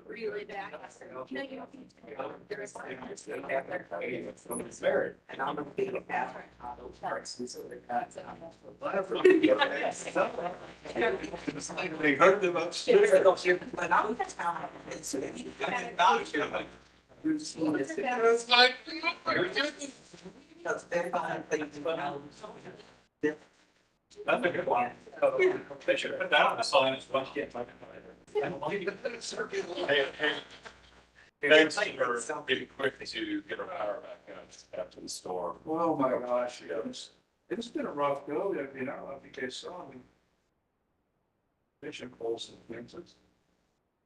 Really bad. No, you don't. There's married. And I'm a big fan of those parts. And so they got. They heard them upstairs. But I'm the town. It's. It's like, Because they're behind things. that's a good one. They should put that on the sign as well. Thanks for getting quick to get our power back after the storm. Oh my gosh, it's been a rough go. I mean, I don't know if you guys saw me. Fishing poles and things.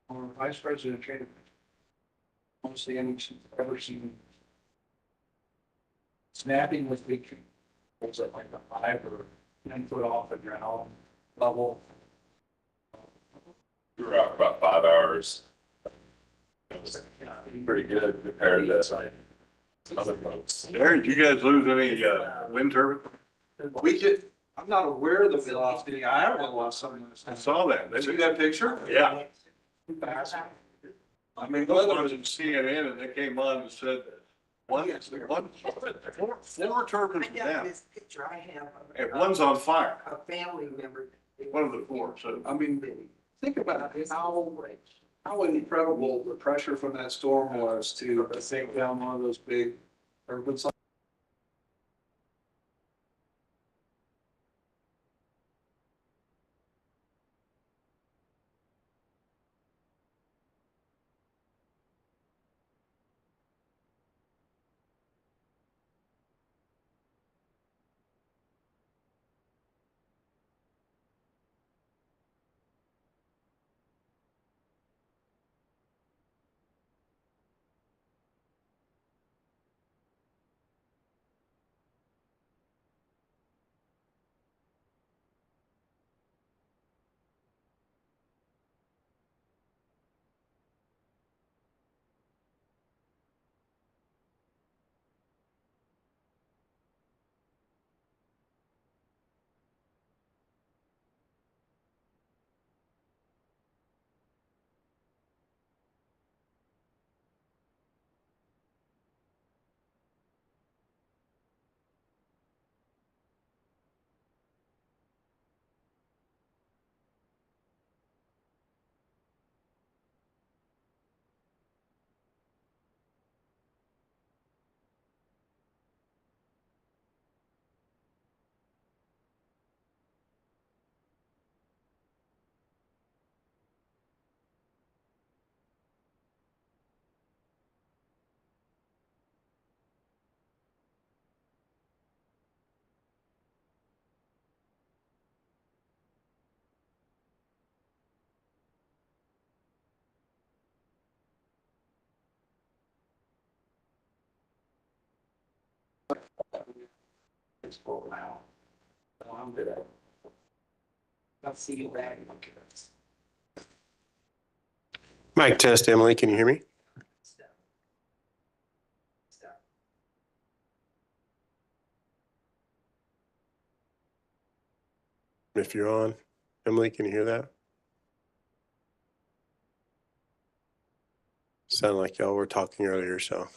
Our vice president traded. Mostly any ever seen. Snapping with big poles at like a 5 or 10 foot off the ground level. We were out about 5 hours. It was pretty good compared to other boats. Aaron, did you guys lose any wind turbine? We did, I'm not aware of the velocity. I have lost some of this. I saw that. Did you see that picture? Yeah. I mean, One was in CNN and they came on and said, four turbines I got down this picture I have. and one's on fire. A family member. One of the four, so. I mean, think about how incredible the pressure from that storm was to take down one of those big turbines. It's full now. So I'm good. I'll see you back. Mic test, Emily, can you hear me? If you're on, Emily, can you hear that? Sound like y'all were talking earlier, so.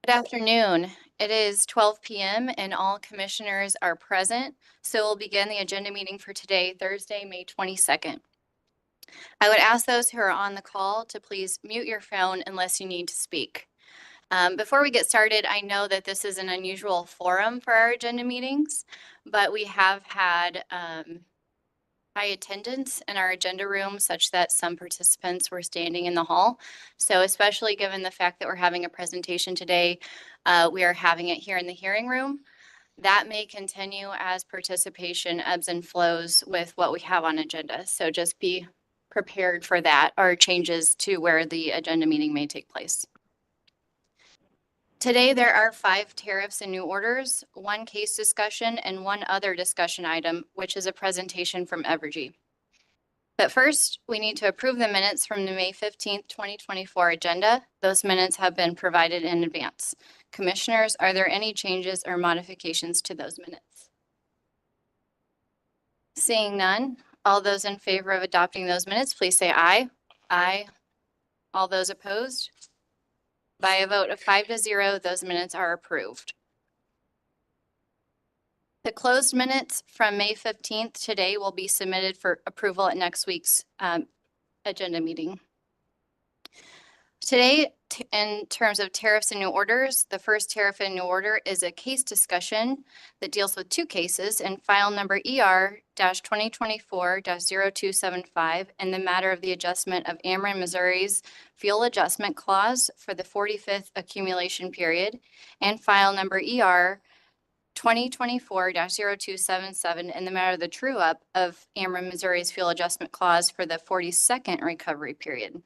Good afternoon. It is 12 p.m. and all commissioners are present, so we'll begin the agenda meeting for today, Thursday, May 22nd. I would ask those who are on the call to please mute your phone unless you need to speak. Before we get started, I know that this is an unusual forum for our agenda meetings, but we have had high attendance in our agenda room such that some participants were standing in the hall. So especially given the fact that we're having a presentation today, we are having it here in the hearing room. That may continue as participation ebbs and flows with what we have on agenda. So just be prepared for that or changes to where the agenda meeting may take place. Today, there are 5 tariffs and new orders, 1 case discussion, and 1 other discussion item, which is a presentation from Evergy. But first, we need to approve the minutes from the May 15th, 2024 agenda. Those minutes have been provided in advance. Commissioners, are there any changes or modifications to those minutes? Seeing none, all those in favor of adopting those minutes, please say aye. Aye. All those opposed? By a vote of 5-0, those minutes are approved. The closed minutes from May 15th today will be submitted for approval at next week's agenda meeting. Today, in terms of tariffs and new orders, the first tariff and new order is a case discussion that deals with 2 cases and file number ER-2024-0275 in the matter of the adjustment of Ameren, Missouri's fuel adjustment clause for the 45th accumulation period, and file number ER-2024-0277 in the matter of the true-up of Ameren, Missouri's fuel adjustment clause for the 42nd recovery period.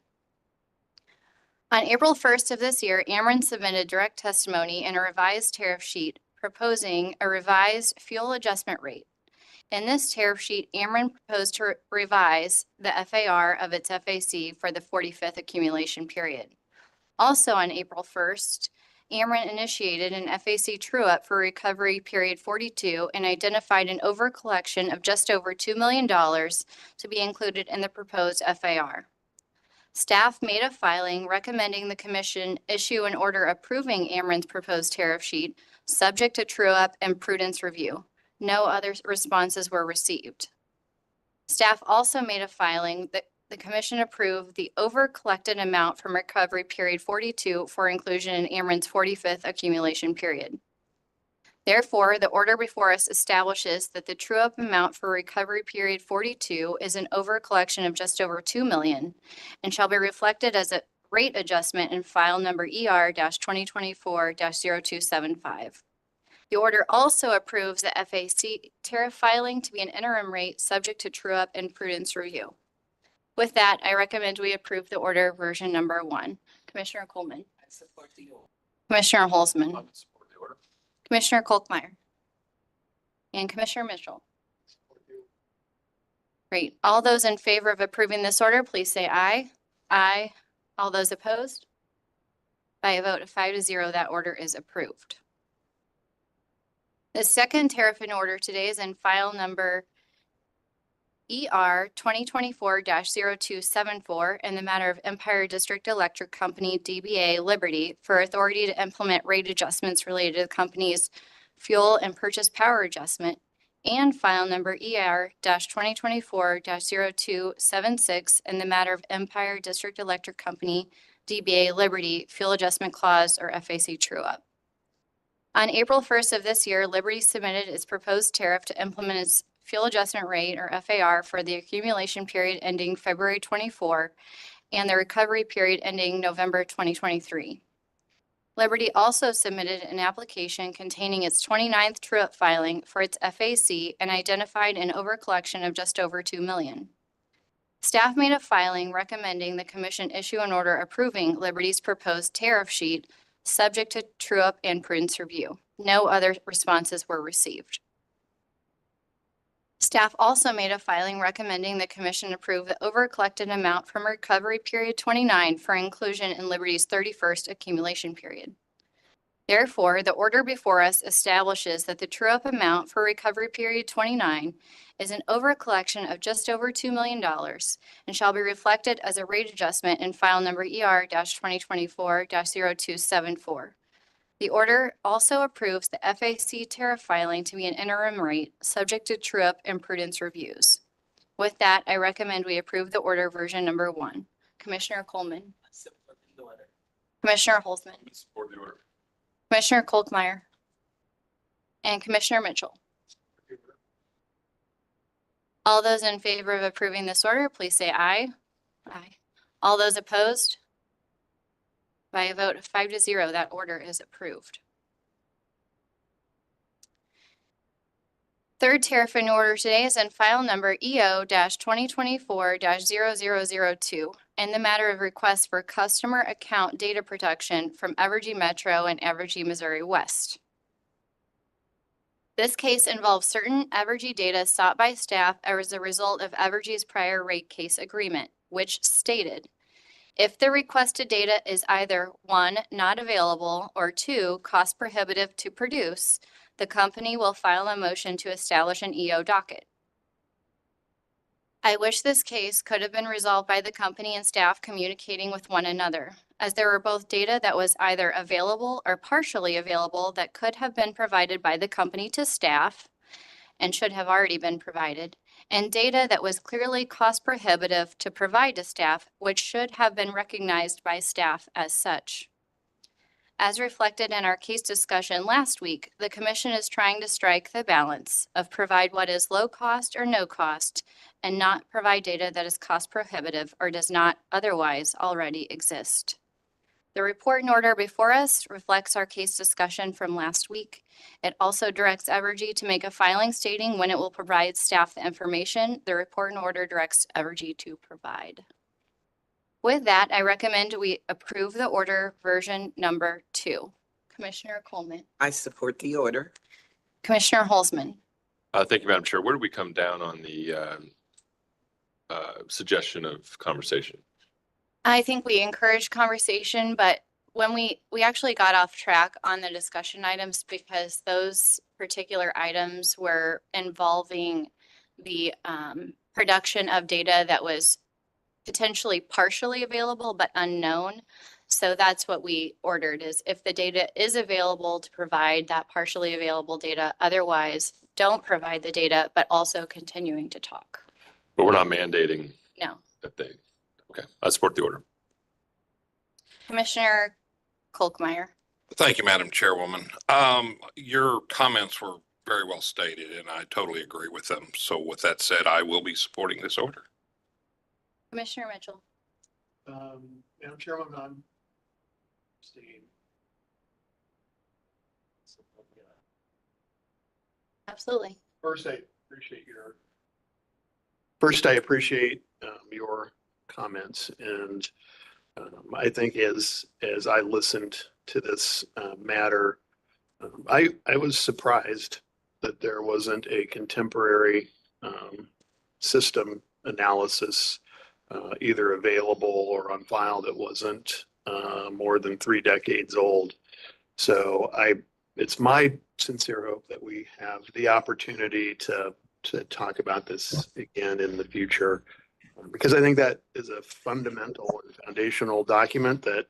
On April 1st of this year, Ameren submitted direct testimony in a revised tariff sheet proposing a revised fuel adjustment rate. In this tariff sheet, Ameren proposed to revise the FAR of its FAC for the 45th accumulation period. Also on April 1st, Ameren initiated an FAC true-up for recovery period 42 and identified an overcollection of just over $2 million to be included in the proposed FAR. Staff made a filing recommending the commission issue an order approving Ameren's proposed tariff sheet, subject to true-up and prudence review. No other responses were received. Staff also made a filing that the commission approved the over-collected amount from recovery period 42 for inclusion in Ameren's 45th accumulation period. Therefore, the order before us establishes that the true-up amount for recovery period 42 is an overcollection of just over $2 million and shall be reflected as a rate adjustment in file number ER-2024-0275. The order also approves the FAC tariff filing to be an interim rate subject to true-up and prudence review. With that, I recommend we approve the order version number 1. Commissioner Coleman. I support the order. Commissioner Holzman. I would support the order. Commissioner Kolkmeyer. And Commissioner Mitchell. Great. All those in favor of approving this order, please say aye. Aye. All those opposed? By a vote of 5-0, that order is approved. The second tariff and order today is in file number ER-2024-0274 in the matter of Empire District Electric Company, DBA Liberty, for authority to implement rate adjustments related to the company's fuel and purchase power adjustment, and file number ER-2024-0276 in the matter of Empire District Electric Company, DBA Liberty, fuel adjustment clause or FAC true-up. On April 1st of this year, Liberty submitted its proposed tariff to implement its fuel adjustment rate or FAR for the accumulation period ending February 24 and the recovery period ending November 2023. Liberty also submitted an application containing its 29th true-up filing for its FAC and identified an overcollection of just over $2 million. Staff made a filing recommending the commission issue an order approving Liberty's proposed tariff sheet subject to true-up and prudence review. No other responses were received. Staff also made a filing recommending the commission approve the over-collected amount from recovery period 29 for inclusion in Liberty's 31st accumulation period. Therefore, the order before us establishes that the true-up amount for recovery period 29 is an over-collection of just over $2 million and shall be reflected as a rate adjustment in file number ER-2024-0274. The order also approves the FAC tariff filing to be an interim rate, subject to true-up and prudence reviews. With that, I recommend we approve the order version number 1. Commissioner Coleman. Commissioner Holzman. Support the order. Commissioner Kolkmeyer. And Commissioner Mitchell. All those in favor of approving this order, please say aye. Aye. All those opposed? By a vote of 5-0, that order is approved. Third tariff in order today is in file number EO-2024-0002 in the matter of request for customer account data protection from Evergy Metro and Evergy Missouri West. This case involves certain Evergy data sought by staff as a result of Evergy's prior rate case agreement, which stated, if the requested data is either 1, not available, or 2, cost prohibitive to produce, the company will file a motion to establish an EO docket. I wish this case could have been resolved by the company and staff communicating with one another, as there were both data that was either available or partially available that could have been provided by the company to staff and should have already been provided, and data that was clearly cost prohibitive to provide to staff, which should have been recognized by staff as such. As reflected in our case discussion last week, the Commission is trying to strike the balance of provide what is low cost or no cost and not provide data that is cost prohibitive or does not otherwise already exist. The report in order before us reflects our case discussion from last week. It also directs Evergy to make a filing stating when it will provide staff the information the report in order directs Evergy to provide. With that, I recommend we approve the order version number 2. Commissioner Coleman. I support the order. Commissioner Holzman. Thank you, Madam Chair. Where do we come down on the suggestion of conversation? I think we encourage conversation, but when we actually got off track on the discussion items because those particular items were involving the production of data that was potentially partially available but unknown. So that's what we ordered, is if the data is available to provide that partially available data, otherwise don't provide the data, but also continuing to talk. But we're not mandating No. that they, okay, I support the order. Commissioner Kolkmeyer. Thank you, Madam Chairwoman. Your comments were very well stated, and I totally agree with them. So with that said, I will be supporting this order. Commissioner Mitchell. Madam Chairman, I'm staying. Absolutely. First, I appreciate your comments, and I think as I listened to this matter, I was surprised that there wasn't a contemporary system analysis either available or on file that wasn't more than 3 decades old. So it's my sincere hope that we have the opportunity to talk about this again in the future, because I think that is a fundamental and foundational document that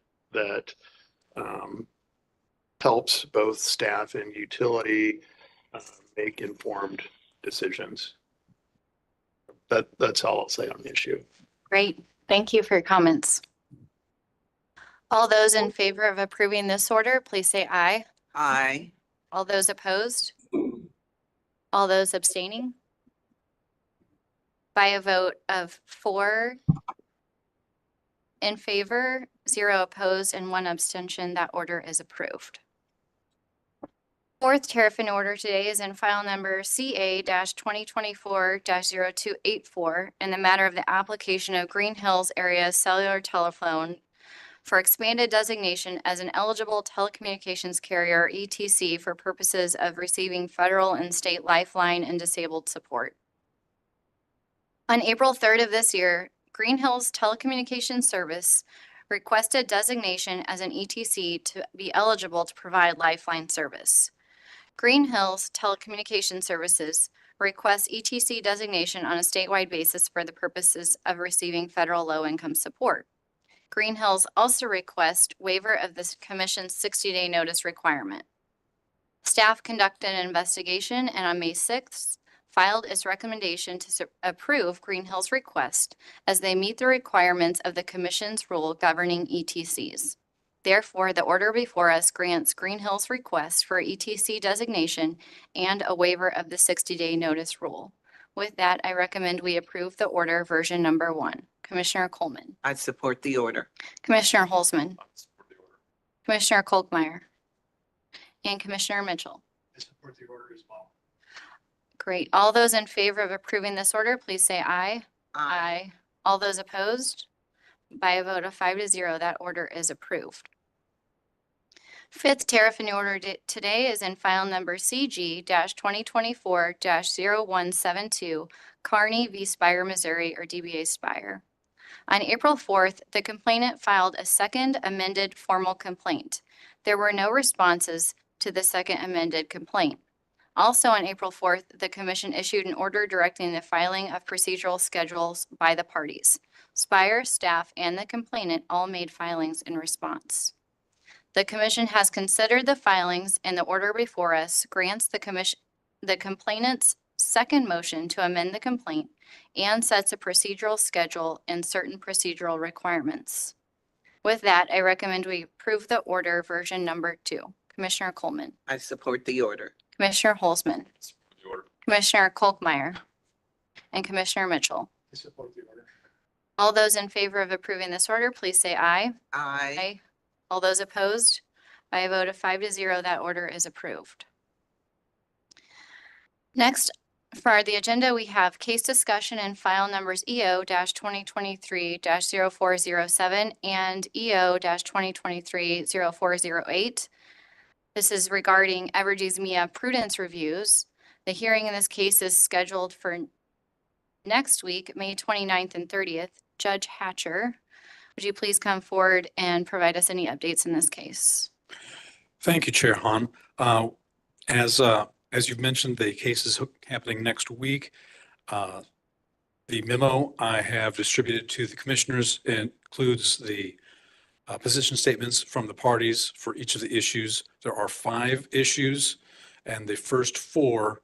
helps both staff and utility make informed decisions. That's all I'll say on the issue. Great. Thank you for your comments. All those in favor of approving this order, please say aye. Aye. All those opposed? All those abstaining? By a vote of 4 in favor, 0 opposed, and 1 abstention, that order is approved. Fourth tariff in order today is in file number CA-2024-0284 in the matter of the application of Green Hills Area Cellular Telephone for expanded designation as an eligible telecommunications carrier, ETC, for purposes of receiving federal and state lifeline and disabled support. On April 3rd of this year, Green Hills Telecommunications Service requested designation as an ETC to be eligible to provide lifeline service. Green Hills Telecommunications Services requests ETC designation on a statewide basis for the purposes of receiving federal low-income support. Green Hills also request waiver of the commission's 60-day notice requirement. Staff conducted an investigation and on May 6th filed its recommendation to approve Green Hills' request as they meet the requirements of the commission's rule governing ETCs. Therefore, the order before us grants Green Hills' request for ETC designation and a waiver of the 60-day notice rule. With that, I recommend we approve the order version number 1. Commissioner Coleman, I support the order. Commissioner Holzman, I support the order. Commissioner Kolkmeyer, and Commissioner Mitchell. I support the order as well. Great. All those in favor of approving this order, please say aye. Aye. All those opposed? By a vote of 5-0, that order is approved. Fifth tariff and order today is in file number CG-2024-0172, Kearney v. Spire, Missouri, or DBA Spire. On April 4th, the complainant filed a second amended formal complaint. There were no responses to the second amended complaint. Also on April 4th, the commission issued an order directing the filing of procedural schedules by the parties. Spire, staff, and the complainant all made filings in response. The commission has considered the filings, and the order before us grants the complainant's second motion to amend the complaint and sets a procedural schedule and certain procedural requirements. With that, I recommend we approve the order version number 2. Commissioner Coleman, I support the order. Commissioner Holzman, Support the order. Commissioner Kolkmeyer, and Commissioner Mitchell. I support the order. All those in favor of approving this order, please say aye. Aye. All those opposed? By a vote of 5-0, that order is approved. Next, for the agenda, we have case discussion and file numbers EO-2023-0407 and EO-2023-0408. This is regarding Evergy's MIA prudence reviews. The hearing in this case is scheduled for next week, May 29th and 30th. Judge Hatcher, would you please come forward and provide us any updates in this case? Thank you, Chair Hahn. As you've mentioned, the case is happening next week. The memo I have distributed to the commissioners includes the position statements from the parties for each of the issues. There are 5 issues, and the first 4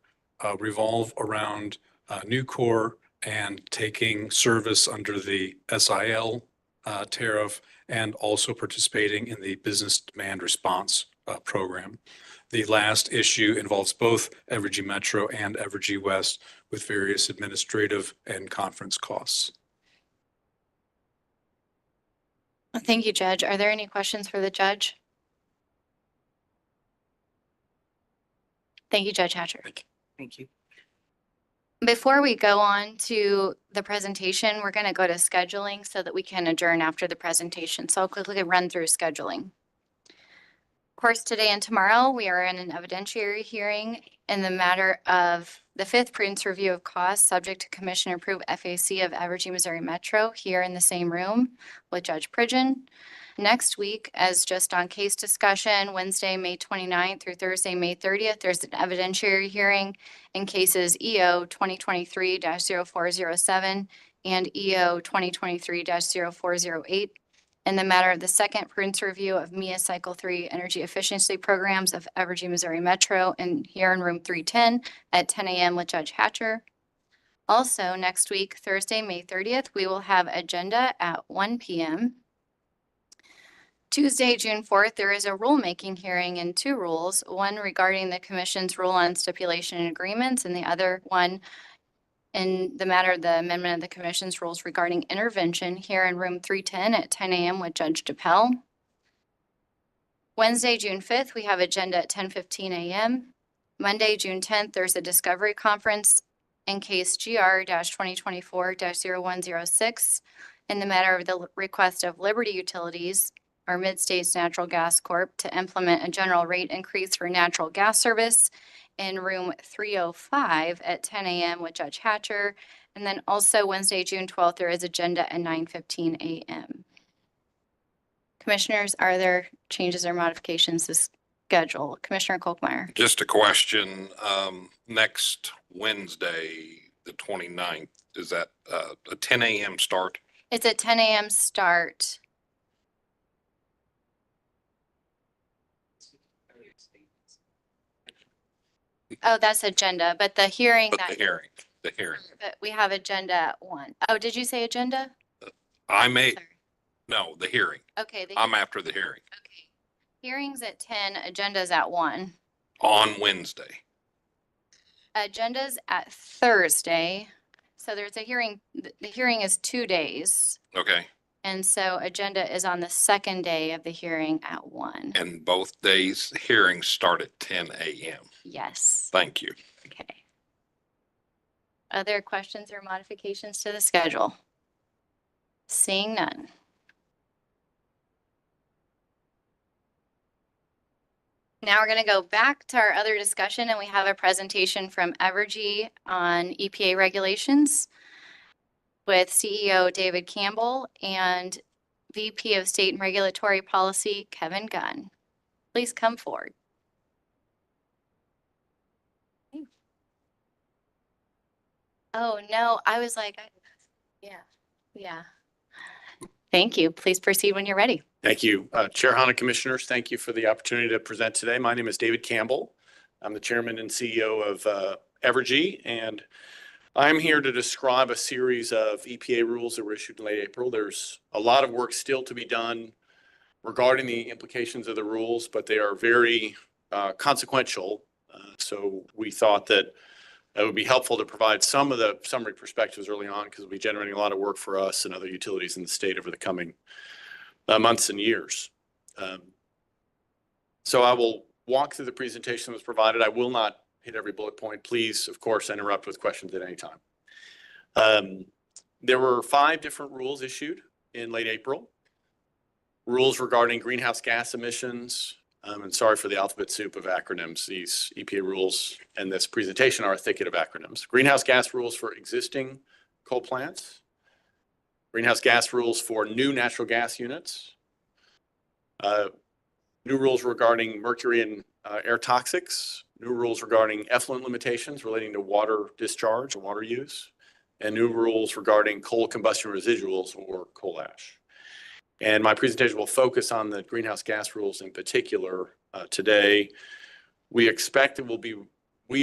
revolve around Nucor and taking service under the SIL tariff and also participating in the business demand response program. The last issue involves both Evergy Metro and Evergy West with various administrative and conference costs. Thank you, Judge. Are there any questions for the judge? Thank you, Judge Hatcher. Thank you. Before we go on to the presentation, we're going to go to scheduling so that we can adjourn after the presentation. So I'll quickly run through scheduling. Of course, today and tomorrow, we are in an evidentiary hearing in the matter of the 5th prudence review of costs subject to commission approved FAC of Evergy, Missouri Metro here in the same room with Judge Pridgeon. Next week, as just on case discussion, Wednesday, May 29th through Thursday, May 30th, there's an evidentiary hearing in cases EO 2023-0407 and EO 2023-0408. In the matter of the 2nd prudence review of MIA Cycle 3 energy efficiency programs of Evergy, Missouri Metro, and here in room 310 at 10 a.m. with Judge Hatcher. Also, next week, Thursday, May 30th, we will have agenda at 1 p.m. Tuesday, June 4th, there is a rulemaking hearing in 2 rules, one regarding the commission's rule on stipulation and agreements, and the other one in the matter of the amendment of the commission's rules regarding intervention here in room 310 at 10 a.m. with Judge DePel. Wednesday, June 5th, we have agenda at 10:15 a.m. Monday, June 10th, there's a discovery conference in case GR-2024-0106 in the matter of the request of Liberty Utilities or Mid-States Natural Gas Corp. To implement a general rate increase for natural gas service in room 305 at 10 a.m. with Judge Hatcher. And then also Wednesday, June 12th, there is agenda at 9:15 a.m. Commissioners, are there changes or modifications to schedule? Commissioner Kolkmeyer. Just a question, next Wednesday, the 29th, is that a 10 a.m. start? It's a 10 a.m. start. Oh, that's agenda, but the hearing But that. the hearing. But we have agenda at 1. Oh, did you say agenda? I may, Sorry. no, the hearing. Okay. I'm after the hearing Okay. Hearings at 10, agendas at 1. on Wednesday. Agendas at Thursday. So there's a hearing, the hearing is 2 days. Okay. And so agenda is on the second day of the hearing at 1. And both days hearings start at 10 a.m. Yes. Thank you. Okay. Other questions or modifications to the schedule? Seeing none. Now we're going to go back to our other discussion, and we have a presentation from Evergy on EPA regulations with CEO David Campbell and VP of State and Regulatory Policy, Kevin Gunn. Please come forward. Oh, no, I was like, yeah. Thank you. Please proceed when you're ready. Thank you. Chair Hahn and Commissioners, thank you for the opportunity to present today. My name is David Campbell. I'm the Chairman and CEO of Evergy, and I'm here to describe a series of EPA rules that were issued in late April. There's a lot of work still to be done regarding the implications of the rules, but they are very consequential. So we thought that it would be helpful to provide some of the summary perspectives early on because it'll be generating a lot of work for us and other utilities in the state over the coming months and years. So I will walk through the presentation that was provided. I will not hit every bullet point. Please, of course, interrupt with questions at any time. There were 5 different rules issued in late April. Rules regarding greenhouse gas emissions, and sorry for the alphabet soup of acronyms. These EPA rules and this presentation are a thicket of acronyms. Greenhouse gas rules for existing coal plants, greenhouse gas rules for new natural gas units, new rules regarding mercury and air toxics, new rules regarding effluent limitations relating to water discharge and water use, and new rules regarding coal combustion residuals or coal ash. And my presentation will focus on the greenhouse gas rules in particular today. We expect it will be,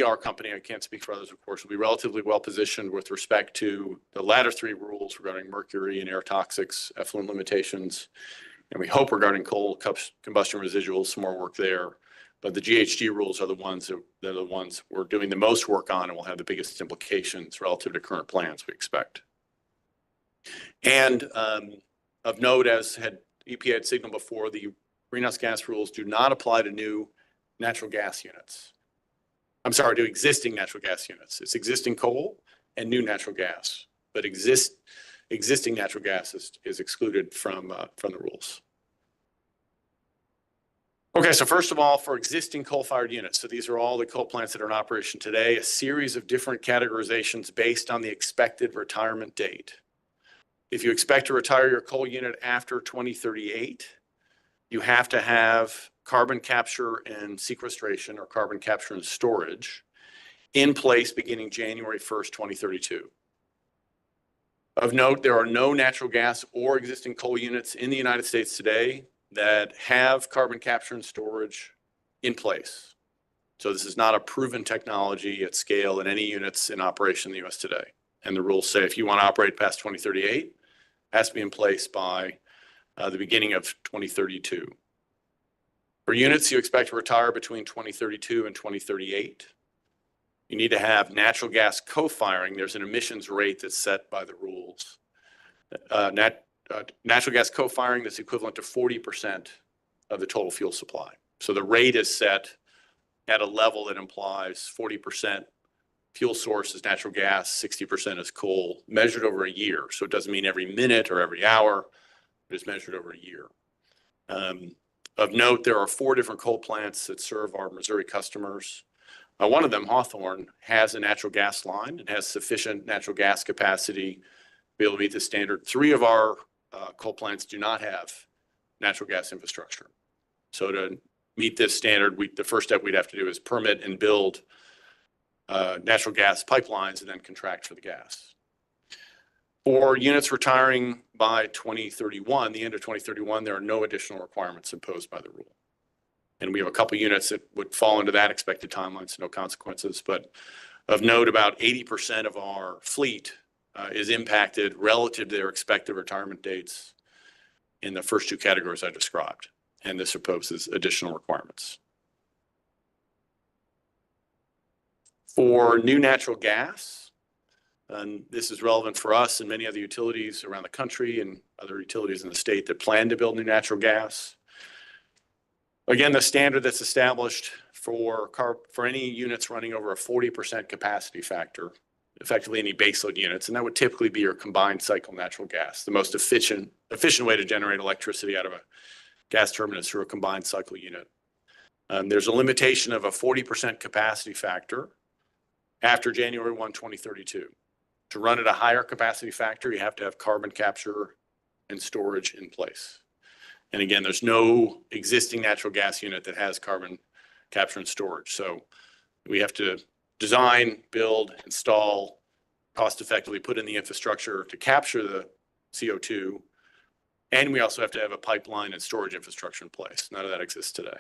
our company, I can't speak for others, of course, will be relatively well positioned with respect to the latter 3 rules regarding mercury and air toxics, effluent limitations, and we hope regarding coal combustion residuals, some more work there. But the GHG rules are the ones we're doing the most work on and will have the biggest implications relative to current plans, we expect. And of note, as EPA had signaled before, the greenhouse gas rules do not apply to new natural gas units. I'm sorry, to existing natural gas units. It's existing coal and new natural gas, but existing natural gas is excluded from the rules. Okay, so first of all, for existing coal-fired units, so these are all the coal plants that are in operation today, a series of different categorizations based on the expected retirement date. If you expect to retire your coal unit after 2038, you have to have carbon capture and sequestration, or carbon capture and storage, in place beginning January 1st, 2032. Of note, there are no natural gas or existing coal units in the United States today that have carbon capture and storage in place. So this is not a proven technology at scale in any units in operation in the US today. And the rules say if you want to operate past 2038, it has to be in place by the beginning of 2032. For units you expect to retire between 2032 and 2038, you need to have natural gas co-firing. There's an emissions rate that's set by the rules. Natural gas co-firing that's equivalent to 40% of the total fuel supply. So the rate is set at a level that implies 40% fuel source is natural gas, 60% is coal, measured over a year. So it doesn't mean every minute or every hour, but it's measured over a year. Of note, there are 4 different coal plants that serve our Missouri customers. One of them, Hawthorne, has a natural gas line and has sufficient natural gas capacity to be able to meet the standard. 3 of our coal plants do not have natural gas infrastructure. So to meet this standard, the first step we'd have to do is permit and build natural gas pipelines and then contract for the gas. For units retiring by 2031, the end of 2031, there are no additional requirements imposed by the rule. And we have a couple units that would fall into that expected timeline, so no consequences. But of note, about 80% of our fleet is impacted relative to their expected retirement dates in the first two categories I described. And this proposes additional requirements. For new natural gas, and this is relevant for us and many other utilities around the country and other utilities in the state that plan to build new natural gas. Again, the standard that's established for any units running over a 40% capacity factor, effectively any baseload units, and that would typically be your combined cycle natural gas. The most efficient way to generate electricity out of a gas turbine is through a combined cycle unit. There's a limitation of a 40% capacity factor after January 1, 2032. To run at a higher capacity factor, you have to have carbon capture and storage in place. And again, there's no existing natural gas unit that has carbon capture and storage. So we have to design, build, install, cost effectively put in the infrastructure to capture the CO2. And we also have to have a pipeline and storage infrastructure in place. None of that exists today.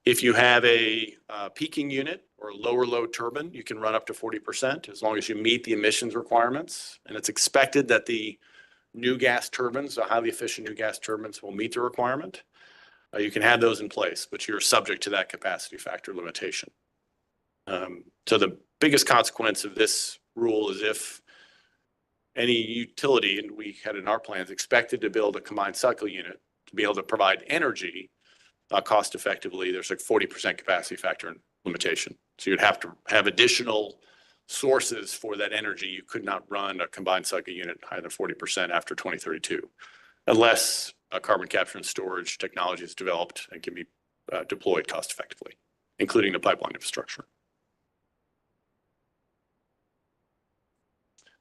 If you have a peaking unit or a lower load turbine, you can run up to 40% as long as you meet the emissions requirements. And it's expected that the new gas turbines, the highly efficient new gas turbines, will meet the requirement. You can have those in place, but you're subject to that capacity factor limitation. So the biggest consequence of this rule is if any utility, and we had in our plans, expected to build a combined cycle unit to be able to provide energy cost effectively, there's like 40% capacity factor limitation. So you'd have to have additional sources for that energy. You could not run a combined cycle unit higher than 40% after 2032, unless a carbon capture and storage technology is developed and can be deployed cost effectively, including the pipeline infrastructure.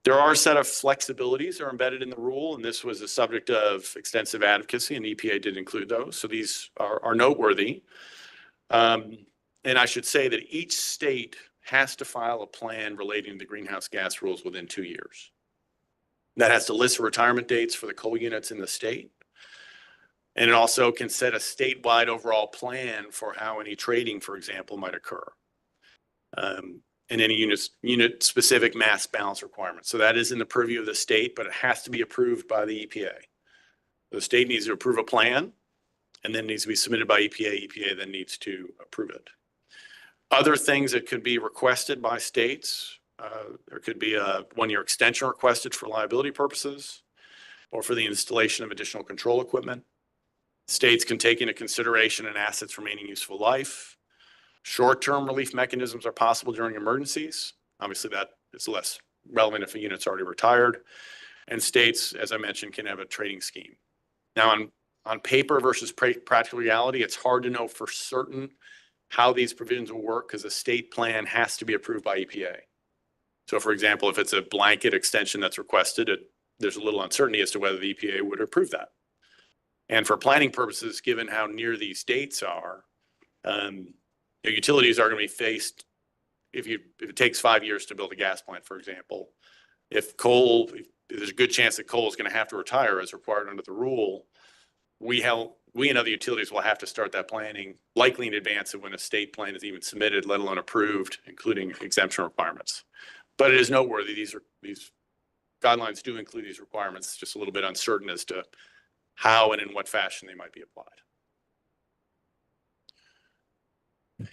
There are a set of flexibilities that are embedded in the rule, and this was a subject of extensive advocacy, and EPA did include those. So these are noteworthy. And I should say that each state has to file a plan relating to the greenhouse gas rules within 2 years. That has to list the retirement dates for the coal units in the state. And it also can set a statewide overall plan for how any trading, for example, might occur. And any unit-specific mass balance requirements. So that is in the purview of the state, but it has to be approved by the EPA. The state needs to approve a plan, and then needs to be submitted by EPA. EPA then needs to approve it. Other things that could be requested by states, there could be a 1-year extension requested for liability purposes or for the installation of additional control equipment. States can take into consideration an asset's remaining useful life. Short-term relief mechanisms are possible during emergencies. Obviously, that is less relevant if a unit's already retired. And states, as I mentioned, can have a trading scheme. Now, on paper versus practical reality, it's hard to know for certain how these provisions will work because a state plan has to be approved by EPA. So, for example, if it's a blanket extension that's requested, there's a little uncertainty as to whether the EPA would approve that. And for planning purposes, given how near these dates are, utilities are going to be faced, if it takes 5 years to build a gas plant, for example, if there's a good chance that coal is going to have to retire as required under the rule, we and other utilities will have to start that planning likely in advance of when a state plan is even submitted, let alone approved, including exemption requirements. But it is noteworthy, these guidelines do include these requirements, just a little bit uncertain as to how and in what fashion they might be applied.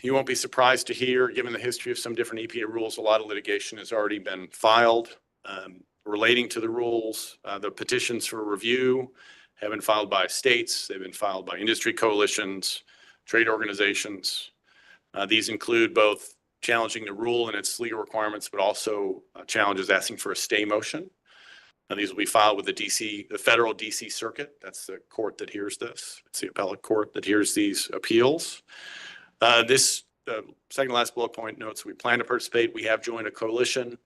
You won't be surprised to hear, given the history of some different EPA rules, a lot of litigation has already been filed relating to the rules. The petitions for review have been filed by states. They've been filed by industry coalitions, trade organizations. These include both challenging the rule and its legal requirements, but also challenges asking for a stay motion. Now, these will be filed with the federal DC circuit. That's the court that hears this. It's the appellate court that hears these appeals. This second to last bullet point notes we plan to participate. We have joined a coalition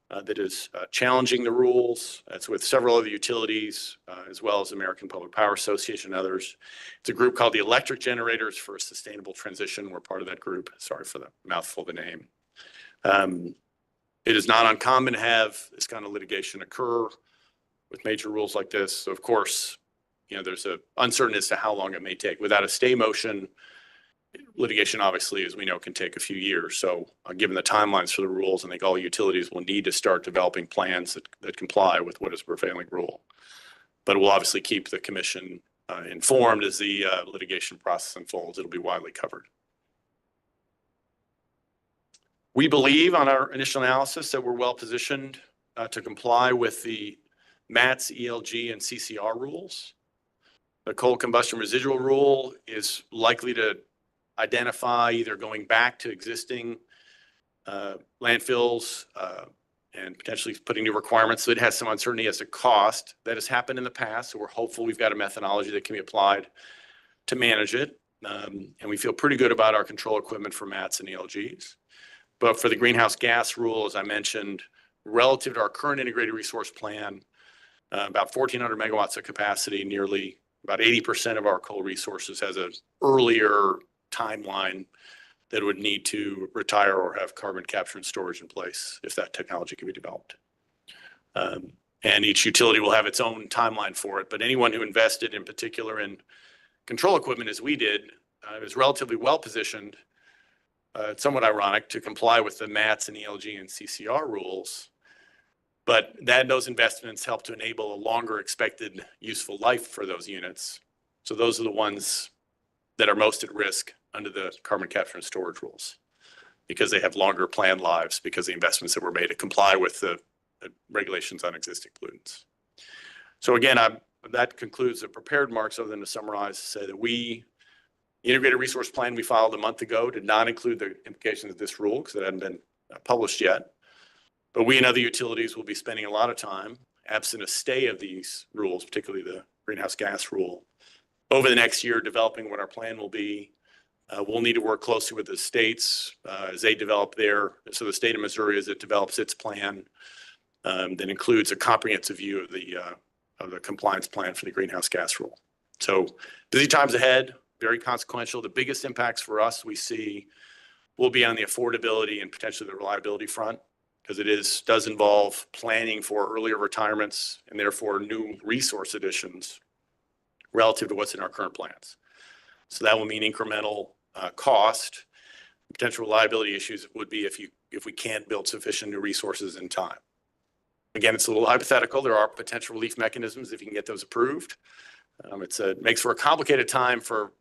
that is challenging the rules. That's with several other utilities, as well as American Public Power Association and others. It's a group called the Electric Generators for a Sustainable Transition. We're part of that group. Sorry for the mouthful of a name. It is not uncommon to have this kind of litigation occur with major rules like this. So of course, there's an uncertainty as to how long it may take. Without a stay motion, litigation, obviously, as we know, can take a few years. So given the timelines for the rules, I think all utilities will need to start developing plans that comply with what is prevailing rule. But we'll obviously keep the commission informed as the litigation process unfolds. It'll be widely covered. We believe on our initial analysis that we're well positioned to comply with the MATS, ELG, and CCR rules. The coal combustion residual rule is likely to identify either going back to existing landfills and potentially putting new requirements. So it has some uncertainty as to cost. That has happened in the past. So we're hopeful we've got a methodology that can be applied to manage it. And we feel pretty good about our control equipment for MATS and ELGs. But for the greenhouse gas rule, as I mentioned, relative to our current integrated resource plan, about 1,400 megawatts of capacity, nearly about 80% of our coal resources has an earlier timeline that would need to retire or have carbon capture and storage in place if that technology can be developed. And each utility will have its own timeline for it. But anyone who invested in particular in control equipment, as we did, is relatively well positioned. It's somewhat ironic to comply with the MATS and ELG and CCR rules, but those investments help to enable a longer expected useful life for those units. So those are the ones that are most at risk under the carbon capture and storage rules because they have longer planned lives because of the investments that were made to comply with the regulations on existing pollutants. So again, that concludes the prepared remarks other than to summarize to say that the integrated resource plan we filed a month ago did not include the implications of this rule because it hadn't been published yet. But we and other utilities will be spending a lot of time, absent a stay of these rules, particularly the greenhouse gas rule, over the next year developing what our plan will be. We'll need to work closely with the states as they develop so the state of Missouri, as it develops its plan, that includes a comprehensive view of the compliance plan for the greenhouse gas rule. So busy times ahead, very consequential. The biggest impacts for us we see will be on the affordability and potentially the reliability front, because it does involve planning for earlier retirements and therefore new resource additions relative to what's in our current plans. So that will mean incremental cost. Potential reliability issues would be if we can't build sufficient new resources in time. Again, it's a little hypothetical. There are potential relief mechanisms if you can get those approved. It makes for a complicated time for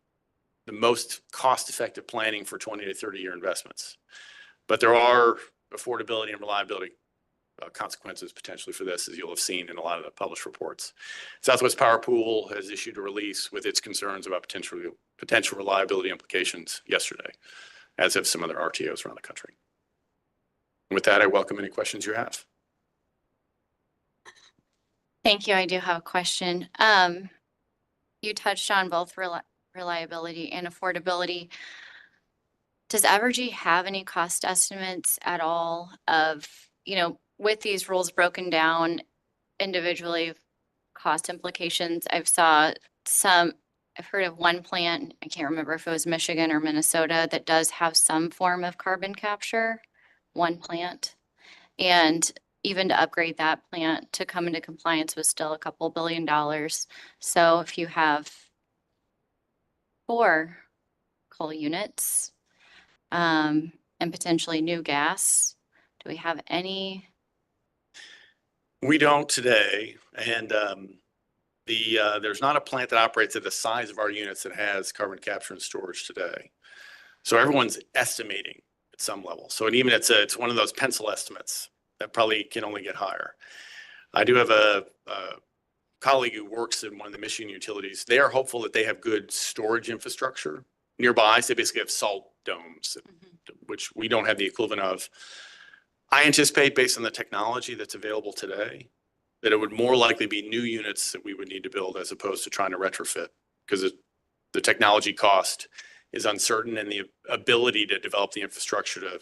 the most cost-effective planning for 20 to 30-year investments. But there are affordability and reliability consequences potentially for this, as you'll have seen in a lot of the published reports. Southwest Power Pool has issued a release with its concerns about potential reliability implications yesterday, as have some other RTOs around the country. And with that, I welcome any questions you have. Thank you. I do have a question. You touched on both reliability and affordability. Does Evergy have any cost estimates at all of, with these rules broken down individually, cost implications? I've heard of one plant, I can't remember if it was Michigan or Minnesota, that does have some form of carbon capture, one plant. And even to upgrade that plant to come into compliance was still a couple $2 billion. So if you have 4 coal units and potentially new gas, do we have any? We don't today. And there's not a plant that operates at the size of our units that has carbon capture and storage today. So everyone's estimating at some level. So even it's one of those pencil estimates that probably can only get higher. I do have a colleague who works in one of the Michigan utilities. They are hopeful that they have good storage infrastructure nearby. So they basically have salt domes, which we don't have the equivalent of. I anticipate, based on the technology that's available today, that it would more likely be new units that we would need to build as opposed to trying to retrofit, because the technology cost is uncertain and the ability to develop the infrastructure to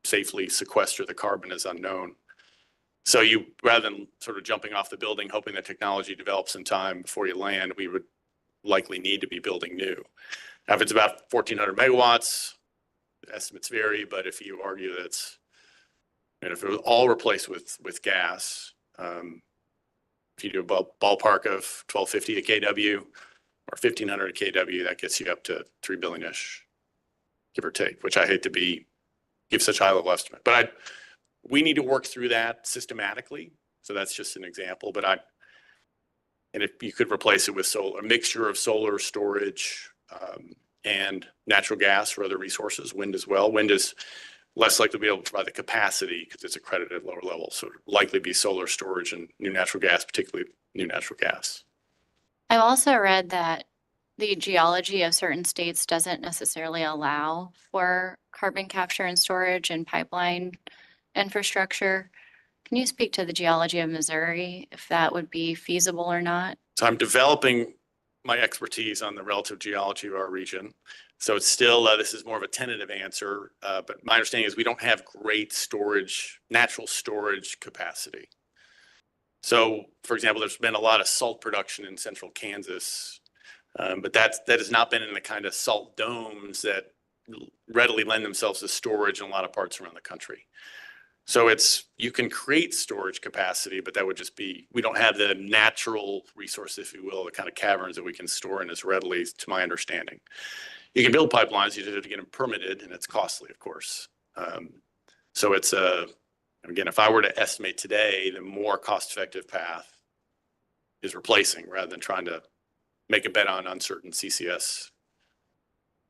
safely sequester the carbon is unknown. So rather than sort of jumping off the building, hoping that technology develops in time before you land, we would likely need to be building new. Now, if it's about 1,400 megawatts, the estimates vary, but if you argue that if it was all replaced with gas, if you do a ballpark of 1,250 a kW or 1,500 a kW, that gets you up to $3 billion-ish. give or take, which I hate to give such high level estimate, but we need to work through that systematically. So that's just an example, and if you could replace it with a mixture of solar storage, and natural gas or other resources, wind as well. Wind is less likely to be able to provide the capacity because it's accredited at lower levels. So it'd likely be solar storage and new natural gas, particularly new natural gas. I've also read that the geology of certain states doesn't necessarily allow for carbon capture and storage and pipeline infrastructure. Can you speak to the geology of Missouri, if that would be feasible or not? So I'm developing my expertise on the relative geology of our region. So it's still, this is more of a tentative answer, but my understanding is we don't have great natural storage capacity. So for example, there's been a lot of salt production in central Kansas, but that has not been in the kind of salt domes that readily lend themselves to storage in a lot of parts around the country. So you can create storage capacity, but that would just be, we don't have the natural resource, if you will, the kind of caverns that we can store in as readily, to my understanding. You can build pipelines, you just have to get them permitted, and it's costly, of course. So again, if I were to estimate today, the more cost-effective path is replacing rather than trying to make a bet on uncertain CCS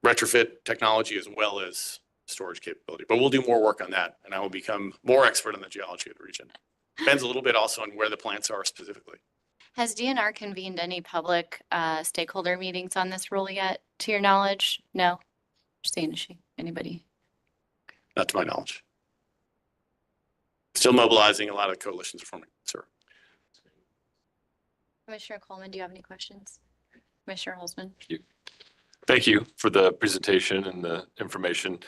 retrofit technology as well as storage capability. But we'll do more work on that, and I will become more expert on the geology of the region. Depends a little bit also on where the plants are specifically. Has DNR convened any public stakeholder meetings on this rule yet, to your knowledge? No? Just saying, is she? Anybody? Not to my knowledge. Still mobilizing a lot of coalitions forming, sir. Commissioner Coleman, do you have any questions? Commissioner Holzman? Thank you for the presentation and the information.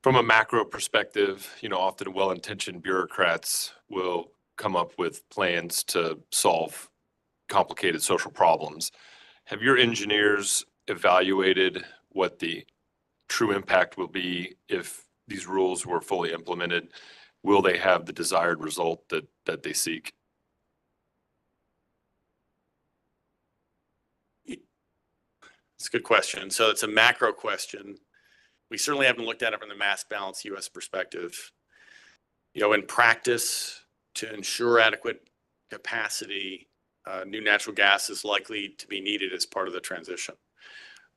From a macro perspective, often well-intentioned bureaucrats will come up with plans to solve complicated social problems. Have your engineers evaluated what the true impact will be if these rules were fully implemented? Will they have the desired result that they seek? It's a good question. So it's a macro question. We certainly haven't looked at it from the mass balance U.S. perspective. In practice, to ensure adequate capacity, new natural gas is likely to be needed as part of the transition.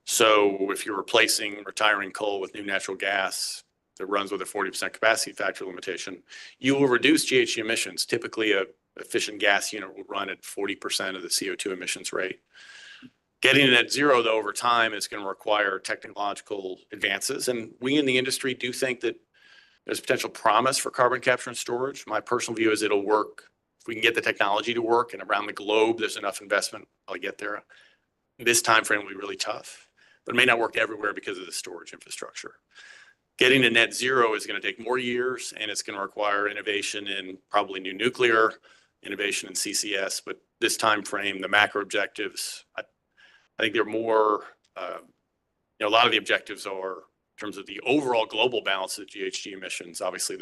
So if you're replacing retiring coal with new natural gas that runs with a 40% capacity factor limitation, you will reduce GHG emissions. Typically, a efficient gas unit will run at 40% of the CO2 emissions rate. Getting it at zero, though, over time is going to require technological advances. And we in the industry do think that there's potential promise for carbon capture and storage. My personal view is it'll work. If we can get the technology to work and around the globe, there's enough investment, I'll get there. This time frame will be really tough, but it may not work everywhere because of the storage infrastructure. Getting to net zero is going to take more years, and it's going to require innovation in probably new nuclear, innovation in CCS. But this time frame, the macro objectives, I think they're more, a lot of the objectives are in terms of the overall global balance of GHG emissions. Obviously,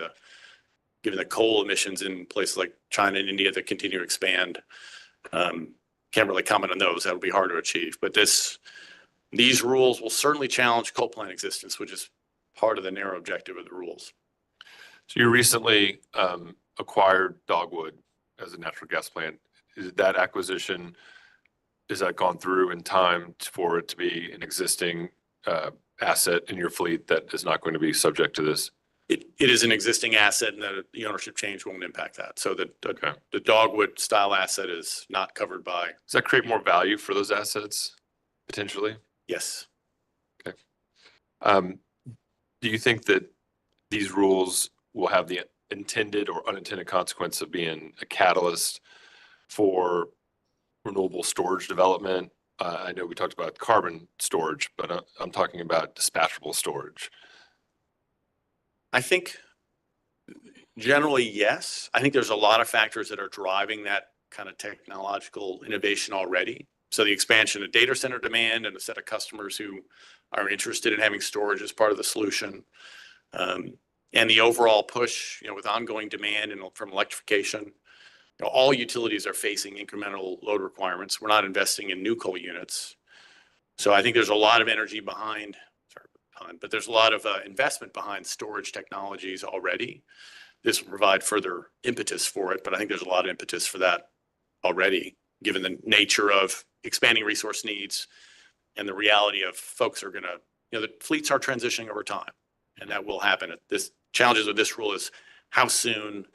given the coal emissions in places like China and India that continue to expand, can't really comment on those. That would be hard to achieve. But these rules will certainly challenge coal plant existence, which is part of the narrow objective of the rules. So you recently acquired Dogwood as a natural gas plant. Is that acquisition, has that gone through in time for it to be an existing asset in your fleet that is not going to be subject to this? It is an existing asset, and the ownership change won't impact that. So the Dogwood style asset is not covered by. Does that create more value for those assets potentially? Yes. Okay. Do you think that these rules will have the intended or unintended consequence of being a catalyst for renewable storage development? I know we talked about carbon storage, but I'm talking about dispatchable storage. I think generally, yes. I think there's a lot of factors that are driving that kind of technological innovation already. So the expansion of data center demand and a set of customers who are interested in having storage as part of the solution. And the overall push, with ongoing demand and from electrification, all utilities are facing incremental load requirements. We're not investing in new coal units. So I think there's a lot of energy behind pun, but there's a lot of investment behind storage technologies already. This will provide further impetus for it, but I think there's a lot of impetus for that already, given the nature of expanding resource needs and the reality of folks are gonna, the fleets are transitioning over time, and that will happen. This challenges with this rule is how soon,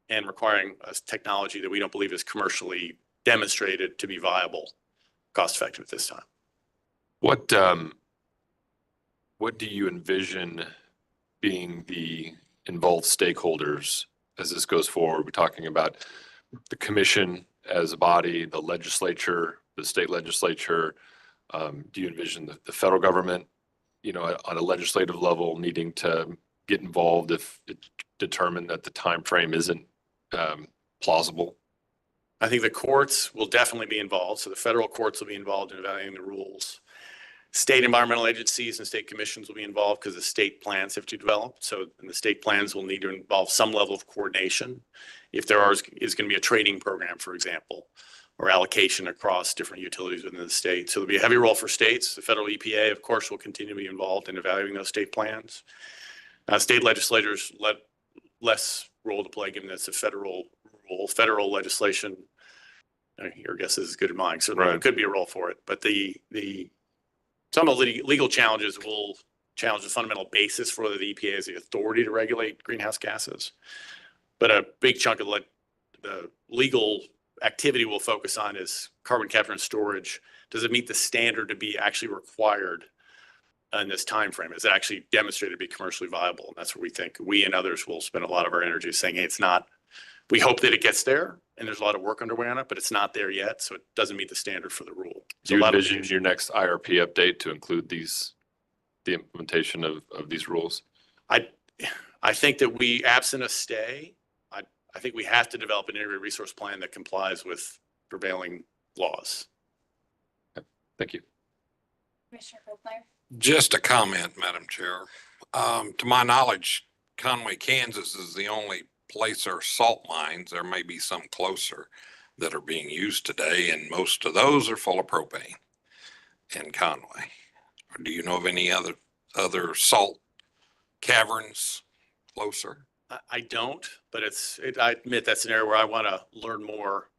and requiring a technology that we don't believe is commercially demonstrated to be viable, cost effective at this time. What do you envision being the involved stakeholders as this goes forward? We're talking about the commission as a body, the legislature, the state legislature. Do you envision the federal government, on a legislative level needing to get involved if it determined that the time frame isn't plausible? I think the courts will definitely be involved. So the federal courts will be involved in evaluating the rules. State environmental agencies and state commissions will be involved because the state plans have to develop. So and the state plans will need to involve some level of coordination. If there is going to be a trading program, for example, or allocation across different utilities within the state. So there'll be a heavy role for states. The federal EPA, of course, will continue to be involved in evaluating those state plans. State legislators less role to play, given that's a federal rule. Federal legislation, your guess is as good as mine. Certainly, Right. There could be a role for it, but some of the legal challenges will challenge the fundamental basis for whether the EPA has the authority to regulate greenhouse gases. But a big chunk of the legal activity we'll focus on is carbon capture and storage. Does it meet the standard to be actually required in this time frame? Is it actually demonstrated to be commercially viable? And that's where we think we and others will spend a lot of our energy saying, hey, it's not. We hope that it gets there, and there's a lot of work underway on it, but it's not there yet, so it doesn't meet the standard for the rule. Do you envision your next IRP update to include the implementation of these rules? I think that we, absent a stay, I think we have to develop an integrated resource plan that complies with prevailing laws. Thank you. Commissioner Vogler? Just a comment, Madam Chair. To my knowledge, Conway, Kansas is the only place there are salt mines. There may be some closer that are being used today, and most of those are full of propane in Conway. Or do you know of any other salt caverns closer? I don't, but I admit that's an area where I want to learn more.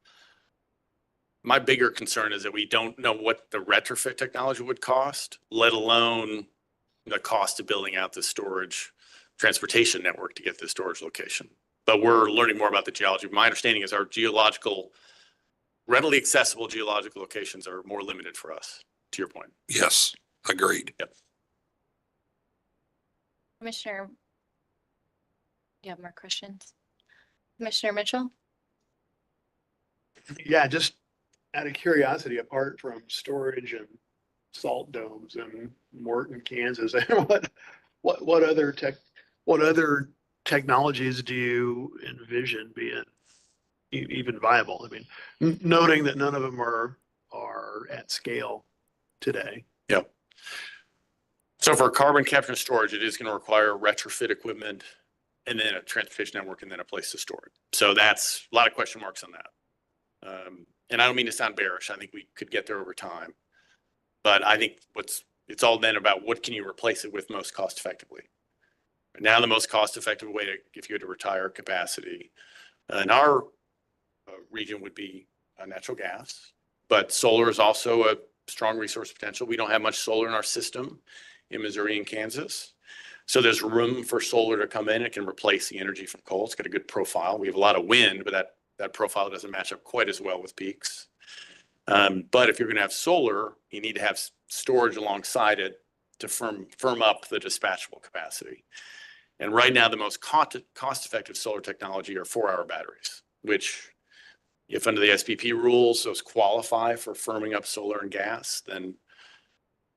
My bigger concern is that we don't know what the retrofit technology would cost, let alone the cost of building out the storage transportation network to get to the storage location. But we're learning more about the geology. My understanding is our readily accessible geological locations are more limited for us, to your point. Yes, agreed. Yep. Commissioner, do you have more questions? Commissioner Mitchell? Yeah, just out of curiosity, apart from storage and salt domes in Morton, Kansas, what other technologies do you envision being even viable? I mean, noting that none of them are at scale today. Yep. So for carbon capture and storage, it is going to require retrofit equipment and then a transportation network and then a place to store it. So that's a lot of question marks on that. And I don't mean to sound bearish. I think we could get there over time. But I think it's all then about what can you replace it with most cost effectively. Now the most cost effective way to, if you had to retire capacity in our region would be natural gas, but solar is also a strong resource potential. We don't have much solar in our system in Missouri and Kansas. So there's room for solar to come in. It can replace the energy from coal. It's got a good profile. We have a lot of wind, but that profile doesn't match up quite as well with peaks. But if you're going to have solar, you need to have storage alongside it to firm up the dispatchable capacity. And right now, the most cost-effective solar technology are 4-hour batteries, which if under the SPP rules, those qualify for firming up solar and gas, then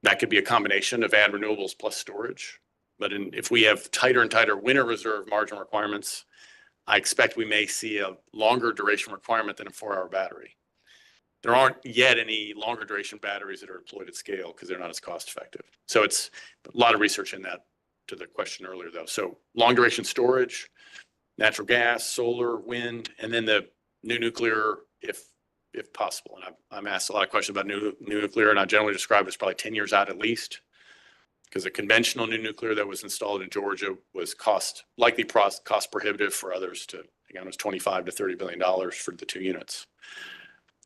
that could be a combination of add renewables plus storage. But if we have tighter and tighter winter reserve margin requirements, I expect we may see a longer duration requirement than a 4-hour battery. There aren't yet any longer duration batteries that are deployed at scale because they're not as cost effective. So it's a lot of research in that to the question earlier though. So long duration storage, natural gas, solar, wind, and then the new nuclear if possible. And I'm asked a lot of questions about new nuclear, and I generally describe it as probably 10 years out at least. because the conventional new nuclear that was installed in Georgia was cost prohibitive for others to, again, it was $25 to $30 billion for the 2 units.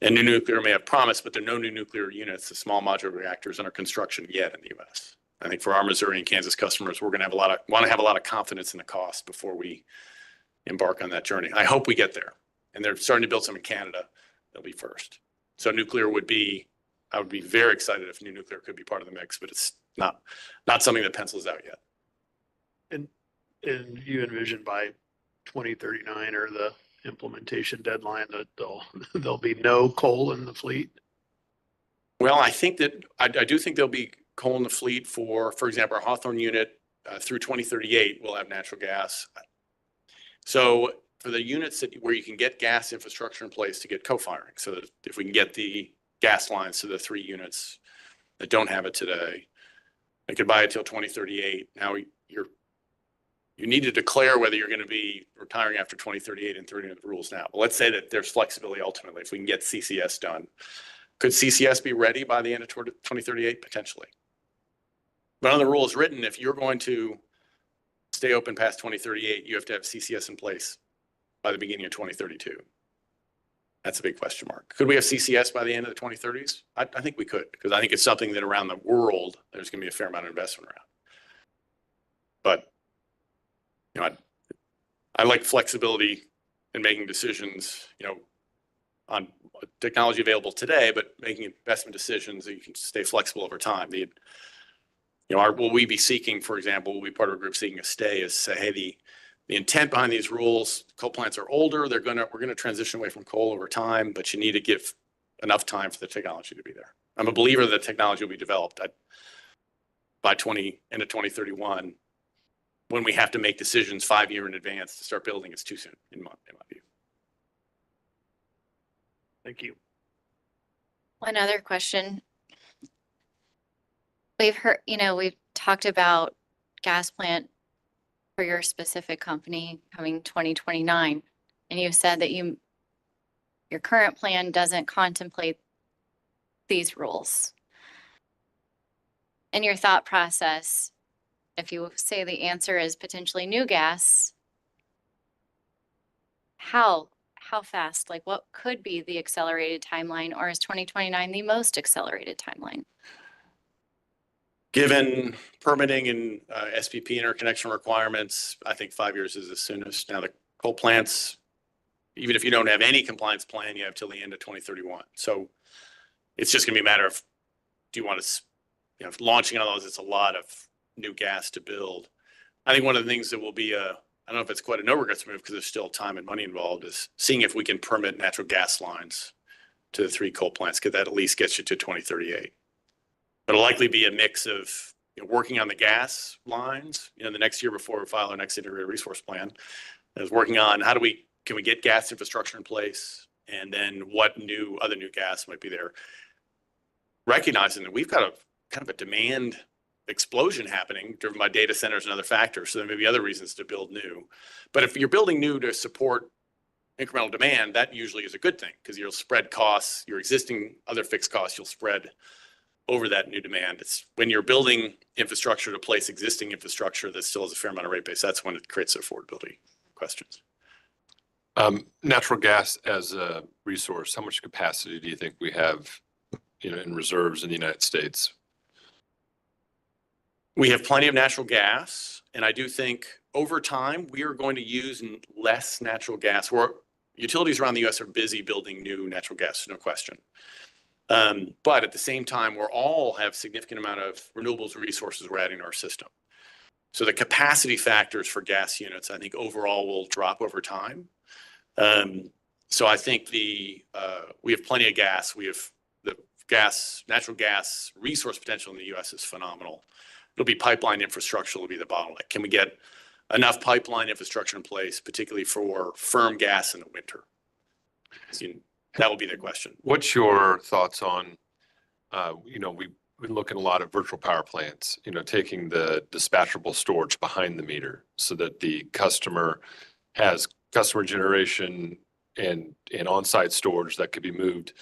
And new nuclear may have promise, but there are no new nuclear units, the small modular reactors under construction yet in the US. I think for our Missouri and Kansas customers, we're going to want to have a lot of confidence in the cost before we embark on that journey. I hope we get there. And they're starting to build some in Canada. They'll be first. So nuclear I would be very excited if new nuclear could be part of the mix, but it's not something that pencils out yet. And you envision by 2039 or the implementation deadline that there'll be no coal in the fleet? Well, I think that I do think there'll be coal in the fleet for example, our Hawthorne unit through 2038 will have natural gas. So for the units where you can get gas infrastructure in place to get co-firing, so that if we can get the gas lines to the 3 units that don't have it today, they could buy it till 2038. Now you need to declare whether you're going to be retiring after 2038 and 30 of the rules now. But let's say that there's flexibility ultimately if we can get CCS done. Could CCS be ready by the end of 2038? Potentially. But on the rules written, if you're going to stay open past 2038, you have to have CCS in place by the beginning of 2032. That's a big question mark. Could we have CCS by the end of the 2030s? I think we could, because I think it's something that around the world, there's going to be a fair amount of investment around. But I like flexibility in making decisions, on technology available today, but making investment decisions that you can stay flexible over time. Will we be seeking, for example, will we be part of a group seeking a stay is say, hey, the intent behind these rules, coal plants are older. We're going to transition away from coal over time, but you need to give enough time for the technology to be there. I'm a believer that technology will be developed by end of 2031. When we have to make decisions 5 years in advance to start building, it's too soon, in my view. Thank you. One other question. We've talked about gas plant for your specific company coming 2029. And you said that your current plan doesn't contemplate these rules. In your thought process, if you say the answer is potentially new gas, how fast? Like what could be the accelerated timeline, or is 2029 the most accelerated timeline? Given permitting and SPP interconnection requirements, I think 5 years is the soonest. Now the coal plants, even if you don't have any compliance plan, you have till the end of 2031. So it's just going to be a matter of, do you want to, launching on those, it's a lot of new gas to build. I think one of the things that will be I don't know if it's quite a no regrets move because there's still time and money involved, is seeing if we can permit natural gas lines to the 3 coal plants, because that at least gets you to 2038. But it'll likely be a mix of working on the gas lines, the next year before we file our next integrated resource plan, is working on can we get gas infrastructure in place, and then what other new gas might be there. Recognizing that we've got a kind of a demand explosion happening driven by data centers and other factors. So there may be other reasons to build new. But if you're building new to support incremental demand, that usually is a good thing, because you'll spread costs, your existing other fixed costs, you'll spread over that new demand. It's when you're building infrastructure to place existing infrastructure that still has a fair amount of rate base, that's when it creates affordability questions. Natural gas as a resource, how much capacity do you think we have, in reserves in the United States? We have plenty of natural gas, and I do think over time we are going to use less natural gas. Utilities around the U.S. are busy building new natural gas, no question. But at the same time, we all have significant amount of renewables resources we're adding to our system. So the capacity factors for gas units, I think overall will drop over time. So I think we have plenty of gas. We have natural gas resource potential in the U.S. is phenomenal. It'll be pipeline infrastructure will be the bottleneck. Can we get enough pipeline infrastructure in place, particularly for firm gas in the winter? That will be the question. What's your thoughts on, we look at a lot of virtual power plants, taking the dispatchable storage behind the meter so that the customer has customer generation and on-site storage that could be moved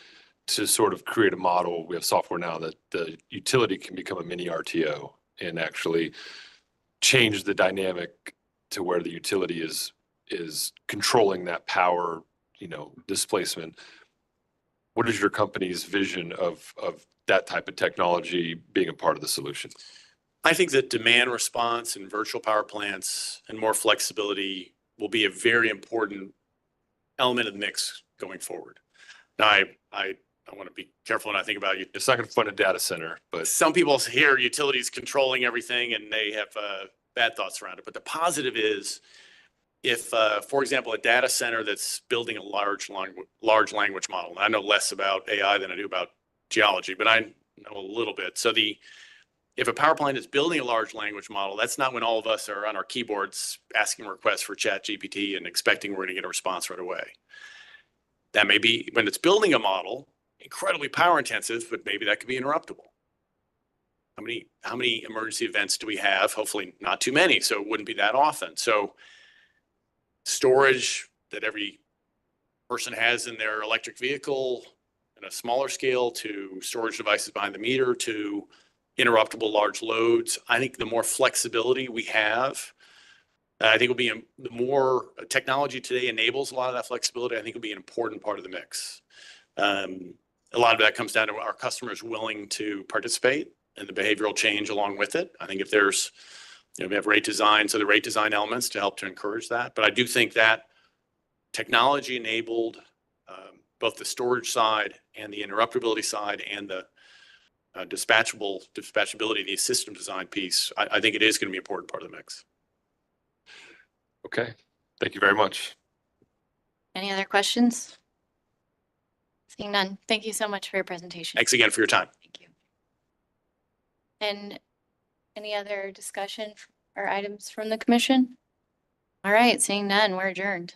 to sort of create a model. We have software now that the utility can become a mini RTO and actually change the dynamic to where the utility is controlling that power, displacement. What is your company's vision of that type of technology being a part of the solution? I think that demand response and virtual power plants and more flexibility will be a very important element of the mix going forward. Now, I want to be careful when I think about you. It's not going to fund a data center, but Some people hear utilities controlling everything and they have bad thoughts around it. But the positive is if, for example, a data center that's building a large language model, and I know less about AI than I do about geology, but I know a little bit. So if a power plant is building a large language model, that's not when all of us are on our keyboards asking requests for ChatGPT and expecting we're going to get a response right away. That may be when it's building a model, incredibly power intensive, but maybe that could be interruptible. How many emergency events do we have? Hopefully not too many, so it wouldn't be that often. So storage that every person has in their electric vehicle in a smaller scale to storage devices behind the meter to interruptible large loads. I think the more flexibility we have, I think will be the more technology today enables a lot of that flexibility. I think will be an important part of the mix. A lot of that comes down to our customers willing to participate and the behavioral change along with it. I think if there's, we have rate design, so the rate design elements to help to encourage that. But I do think that technology enabled both the storage side and the interruptibility side and the dispatchability, the system design piece, I think it is going to be an important part of the mix. okay. Thank you very much. Any other questions? Seeing none. Thank you so much for your presentation. Thanks again for your time. Thank you. And any other discussion or items from the commission? All right, seeing none, we're adjourned.